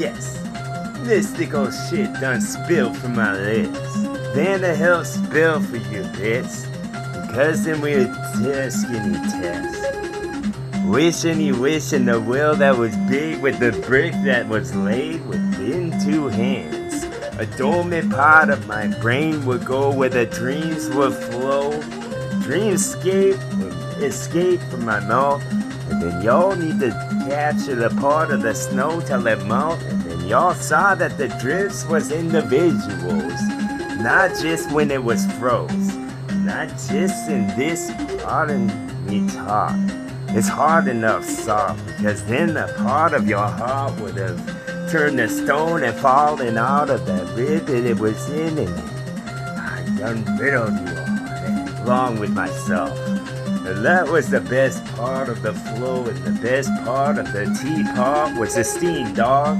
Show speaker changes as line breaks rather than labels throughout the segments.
Yes, mystical shit done spilled from my lips. Then to help spill for you, bitch. Because then we're skinny test. Wishing the will that was big with the brick that was laid within two hands. A dormant part of my brain would go where the dreams would flow. Dreamscape would escape from my mouth. And then y'all need to capture the part of the snow till it melt. And then y'all saw that the drifts was individuals. Not just when it was froze. Not just in this part of me talk. It's hard enough soft, because then a part of your heart would have turned to stone and fallen out of that rib that it was in, and I done riddled you all, along with myself. And that was the best part of the flow, and the best part of the teapot was the steam, dog.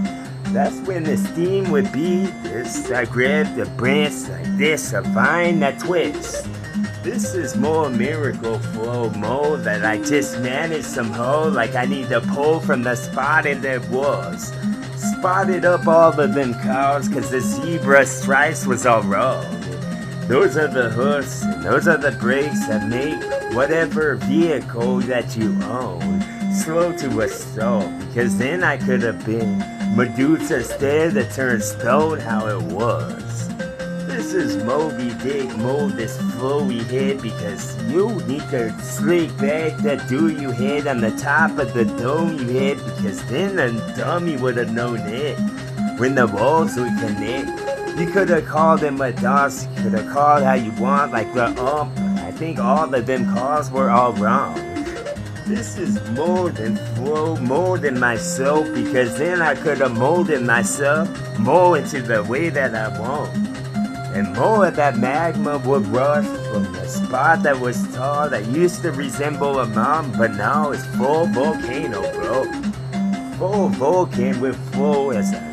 That's when the steam would be this. I grabbed a branch like this, a vine that twists. This is more miracle flow mode that I just managed somehow, like I need to pull from the spot and there was. Spotted up all of them cows cause the zebra stripes was all wrong. Those are the hoofs and those are the brakes that make whatever vehicle that you own slow to a stop, because then I could have been Medusa's stare that turned stone how it was. This is Moby Dick mode, this flowy head, because you need to slick back that do you had on the top of the dome you had, because then the dummy would have known it. When the walls would connect, you could have called them a DOS, you could have called how you want, like the I think all of them calls were all wrong. This is more than flow, more than myself, because then I could have molded myself more into the way that I want. And more of that magma would rush from the spot that was tall that used to resemble a mountain, but now it's full volcano, bro. Full volcano with flow as I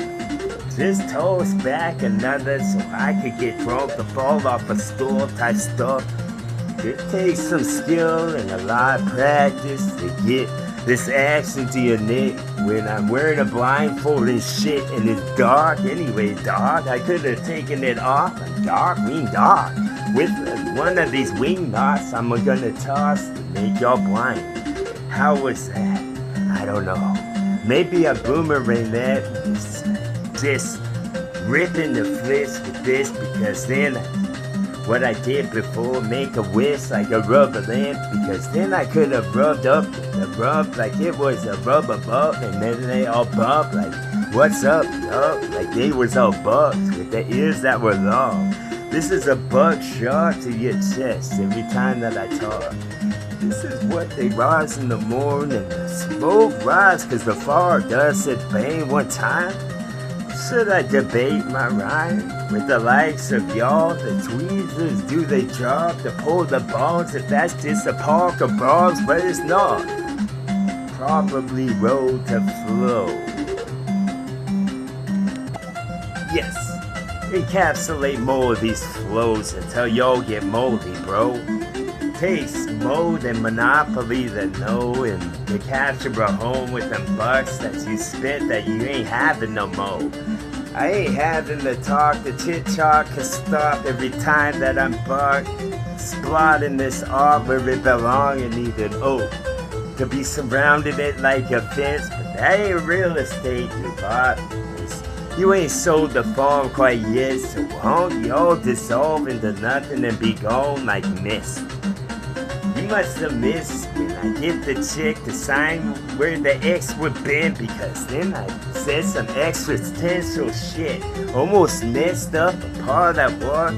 just toast back another so I could get drunk to fall off a stool type stuff. It takes some skill and a lot of practice to get this action to your neck when I'm wearing a blindfold and shit and it's dark anyway, dog. I could have taken it off. Dark, with one of these wing knots I'm gonna toss to make y'all blind. How was that? I don't know. Maybe a boomerang that is just ripping the flips with this, because then what I did before, make a wish like a rubber lamp, because then I could have rubbed up the rub like it was a rubber bump, and then they all bump like, what's up, yup, like they was all bugs with the ears that were long. This is a bug shot to your chest every time that I talk. This is what they rise in the morning, the smoke rise cause the fire does it bang one time. Should I debate my rhyme with the likes of y'all? The tweezers do they job to pull the bones if that's just a park of bronze, but it's not. Probably road to flow. Yes, encapsulate more of these flows until y'all get moldy, bro. Takes more than Monopoly to know and to capture a home with them bucks that you spent that you ain't having no more. I ain't having to talk, the chit-chat can stop every time that I'm barked. Splotting this art where it belong and need an oak to be surrounded it like a fence, but that ain't real estate you bought. You ain't sold the farm quite yet, so won't y'all dissolve into nothing and be gone like mist? You must have missed when I get the chick to sign where the X would been, because then I said some existential shit. Almost messed up a part of that word.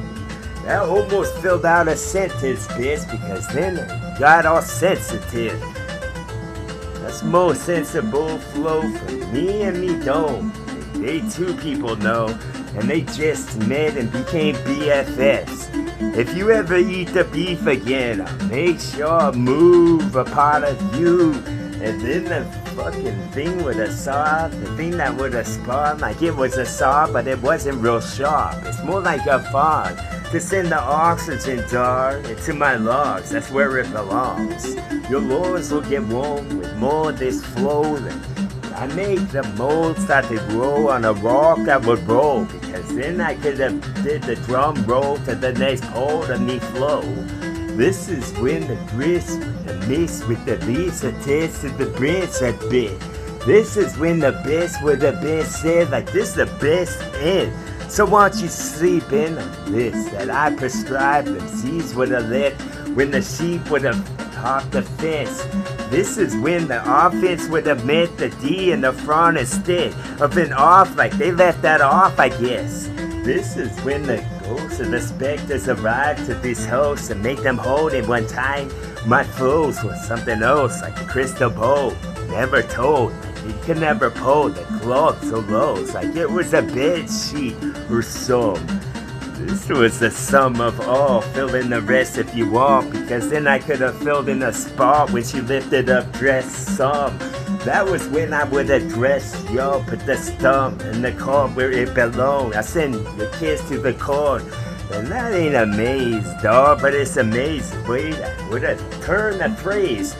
That almost filled out a sentence, bitch, because then I got all sensitive. That's more sensible flow for me and me don't. They two people know, and they just met and became BFFs. If you ever eat the beef again, I'll make sure I move a part of you. And then the fucking thing with a saw, the thing that would have spawned like it was a saw, but it wasn't real sharp. It's more like a fog to send the oxygen jar into my lungs. That's where it belongs. Your lungs will get warm with more of this flow than I made the mold start to grow on a rock that would roll, because then I could have did the drum roll to the next pole to me flow. This is when the grist, the mix with the leaves, the taste of the branch that bit. This is when the best would have been said, like this the best end. So why don't you sleep in on this that I prescribe, the seeds would have left when the sheep would have topped the fence. This is when the offense would have meant the D in the front instead of an off, like they left that off, I guess. This is when the ghosts of the specters arrive to this house and make them hold in one time. My flows was something else, like a crystal bowl, never told. You could never pull the cloth so low, like it was a bed sheet or some. This was the sum of all, fill in the rest if you want, because then I could have filled in a spot when she lifted up dress some. That was when I would have dressed, yo, put the stump in the cord where it belonged. I send your kids to the cord, and that ain't a maze, dawg, but it's a maze. Wait, I would have turned the phrase.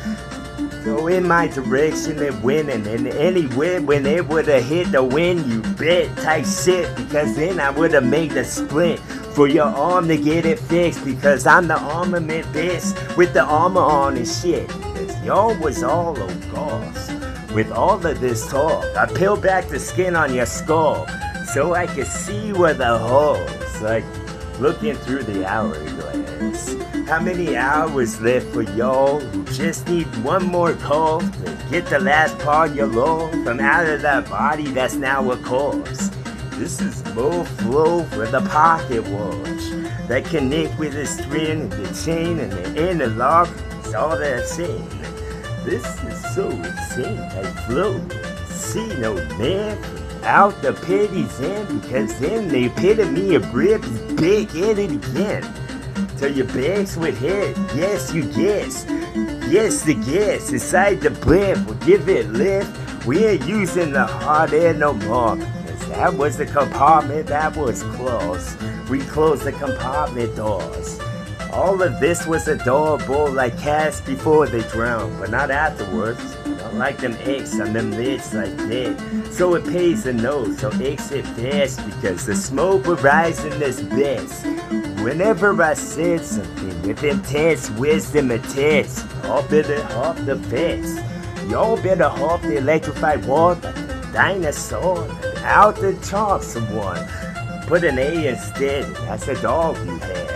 Go in my direction and winning, and anywhere when it would have hit the wind, you bet type shit, because then I would have made the splint for your arm to get it fixed, because I'm the armament bitch with the armor on and shit. Cause y'all was all goss. With all of this talk, I peeled back the skin on your skull so I could see where the holes, like looking through the hourglass. How many hours left for y'all who just need one more call to get the last part of your lung from out of that body that's now a corpse? This is low flow for the pocket watch that connect with the string and the chain and the interlock. It's all that same. This is so insane. I flow. See no man out the pitty's end, because then the epitome of rib is big in it again. Till your bags would hit. Yes, you guess. Yes, the gas inside the blimp will give it lift. We ain't using the hot air no more, because that was the compartment that was closed. We closed the compartment doors. All of this was adorable, like cats before they drown, but not afterwards. Don't like them eggs on them lids like that. So it pays to know, so exit fast, because the smoke will rise in this best. Whenever I said something with intense wisdom and test, y'all better hop the fence. Y'all better hop the electrified wall like a dinosaur out the top someone. Put an A instead, that's a dog you had.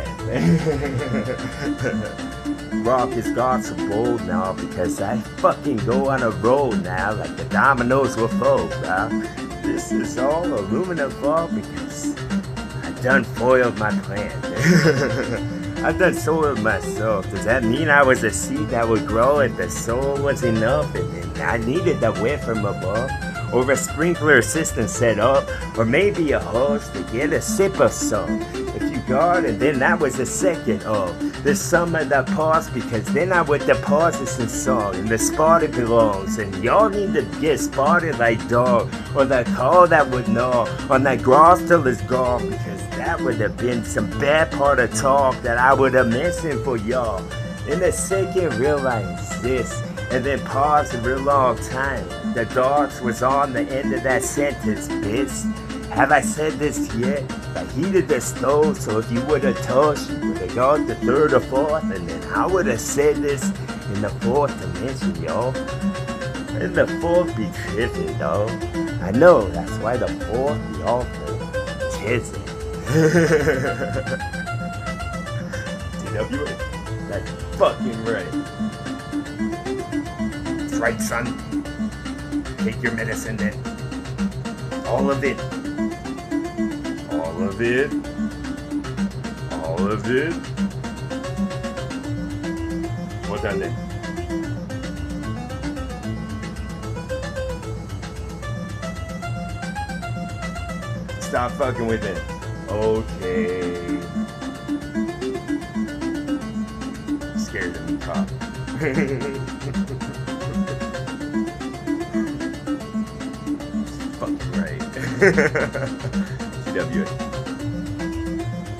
Rock has gone so bold now, because I fucking go on a roll now like the dominoes will fold, bro. This is all aluminum foil because I done foiled my plant. I done soiled myself. Does that mean I was a seed that would grow if the soil was enough and I needed the wind from above? Or a sprinkler system set up, or maybe a hose to get a sip of some. If you guard, and then that was the second of the sum of the pause, because then I would deposit some song in the spot it belongs, and y'all need to get spotted like dog, or the call that would gnaw on that grass till it's gone, because that would have been some bad part of talk that I would have mentioned for y'all. In a second, realize this. And then pause a real long time. The dogs was on the end of that sentence, bitch. Have I said this yet? I heated the stove, so if you would have touched, you would have got the third or fourth, and then I would have said this in the fourth dimension, yo. And the fourth be tripping, though. I know, that's why the fourth be awful. Tizzing. TWA. That's fucking right. Right, son. Take your medicine then. All of it. All of it. All of it. Well done then. Stop fucking with it. Okay. Scared of me, cop. Fucking right. TWA.